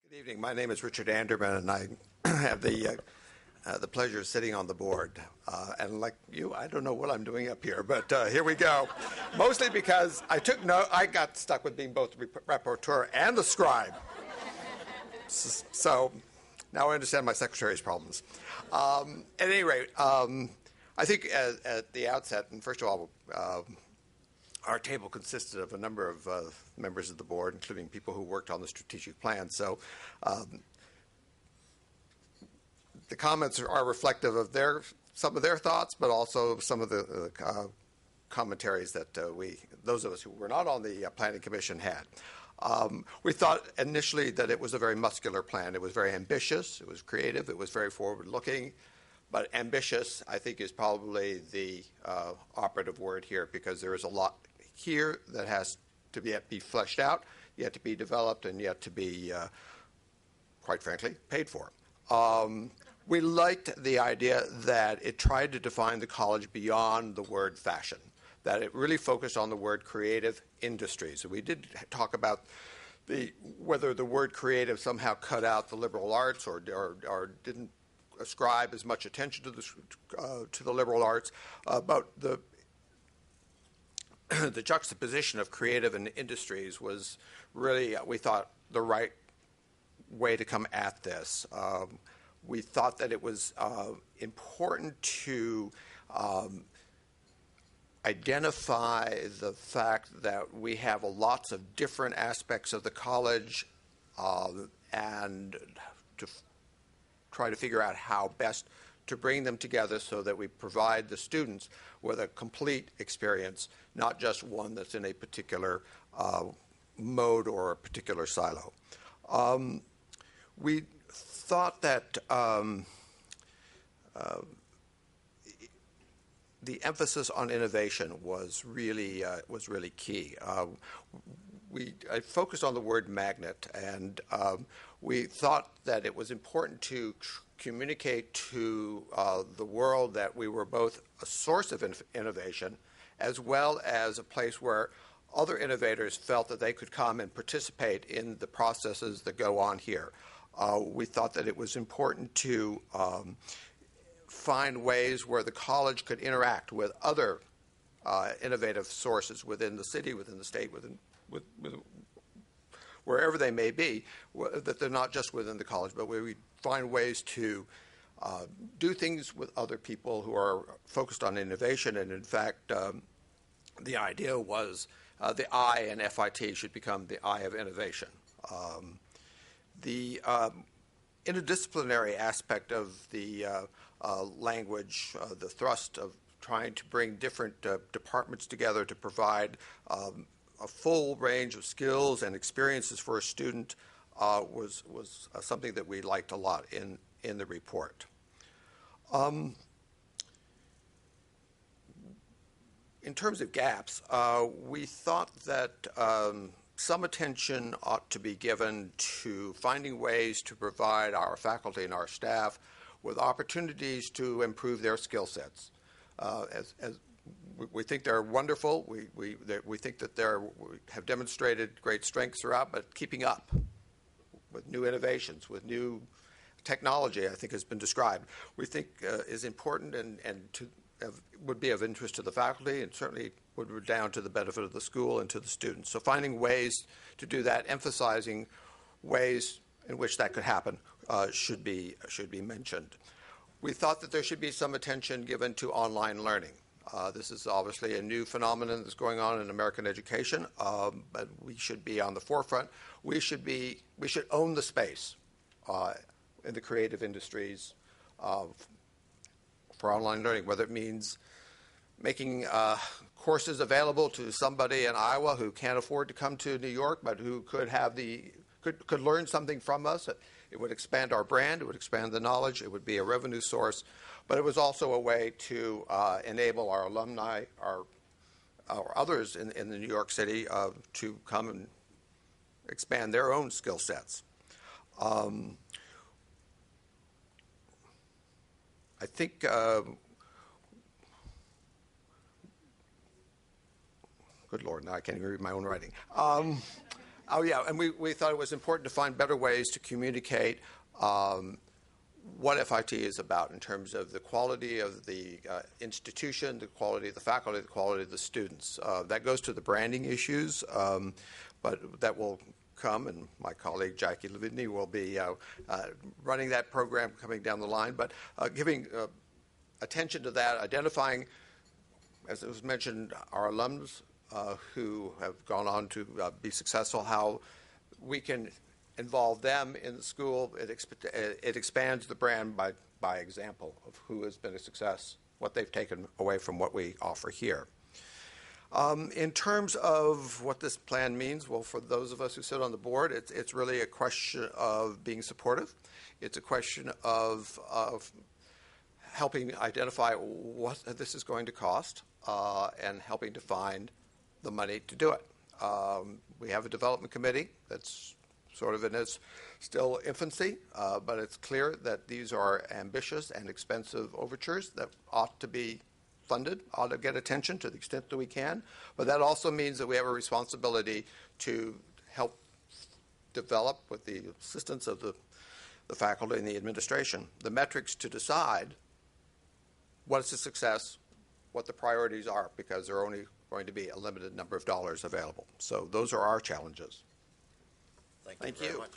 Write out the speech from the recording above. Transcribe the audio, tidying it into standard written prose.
Good evening. My name is Richard Anderman, and I have the pleasure of sitting on the board. And like you, I don't know what I'm doing up here, but here we go. Mostly because I got stuck with being both the rapporteur and the scribe. So now I understand my secretary's problems. At any rate, I think at the outset, and first of all, our table consisted of a number of members of the board, including people who worked on the strategic plan. So the comments are reflective of some of their thoughts, but also some of the commentaries that those of us who were not on the planning commission had. We thought initially that it was a very muscular plan. It was very ambitious. It was creative. It was very forward-looking. But ambitious, I think, is probably the operative word here, because there is a lot here that has to yet be fleshed out, yet to be developed, and yet to be, quite frankly, paid for. We liked the idea that it tried to define the college beyond the word fashion, that it really focused on the word creative industries. We did talk about whether the word creative somehow cut out the liberal arts or didn't ascribe as much attention to the liberal arts, but the juxtaposition of creative and industries was really, we thought, the right way to come at this. We thought that it was important to identify the fact that we have lots of different aspects of the college and to try to figure out how best to bring them together so that we provide the students with a complete experience, not just one that's in a particular mode or a particular silo. We thought that the emphasis on innovation was really key. I focused on the word magnet, and we thought that it was important to communicate to the world that we were both a source of innovation as well as a place where other innovators felt that they could come and participate in the processes that go on here. We thought that it was important to find ways where the college could interact with other innovative sources within the city, within the state, wherever they may be, that they're not just within the college, but where we find ways to do things with other people who are focused on innovation. And in fact, the idea was the I in FIT should become the I of innovation. The interdisciplinary aspect of the language, the thrust of trying to bring different departments together to provide a full range of skills and experiences for a student was something that we liked a lot in the report. In terms of gaps, we thought that some attention ought to be given to finding ways to provide our faculty and our staff with opportunities to improve their skill sets. We think they're wonderful. We think that we have demonstrated great strengths throughout, but keeping up with new innovations, with new technology, I think has been described, we think is important and would be of interest to the faculty, and certainly would redound to the benefit of the school and to the students. So finding ways to do that, emphasizing ways in which that could happen should be mentioned. We thought that there should be some attention given to online learning. This is obviously a new phenomenon that's going on in American education, but we should be on the forefront. We should own the space in the creative industries for online learning, whether it means making courses available to somebody in Iowa who can't afford to come to New York, but who could learn something from us. It would expand our brand. It would expand the knowledge. It would be a revenue source. But it was also a way to enable our alumni, or others in the New York City to come and expand their own skill sets. I think good Lord, now I can't even read my own writing. Oh, yeah, and we thought it was important to find better ways to communicate what FIT is about in terms of the quality of the institution, the quality of the faculty, the quality of the students. That goes to the branding issues, but that will come, and my colleague Jackie Levine will be running that program coming down the line, but giving attention to that, identifying, as it was mentioned, our alums who have gone on to be successful, how we can involve them in the school. It expands the brand by example of who has been a success, what they've taken away from what we offer here. In terms of what this plan means, well, for those of us who sit on the board, it's really a question of being supportive. It's a question of helping identify what this is going to cost and helping to find the money to do it. We have a development committee that's sort of in its still infancy, but it's clear that these are ambitious and expensive overtures that ought to be funded, ought to get attention to the extent that we can. But that also means that we have a responsibility to help develop, with the assistance of the faculty and the administration, the metrics to decide what is a success, what the priorities are, because there are only going to be a limited number of dollars available. So those are our challenges. Thank you very much.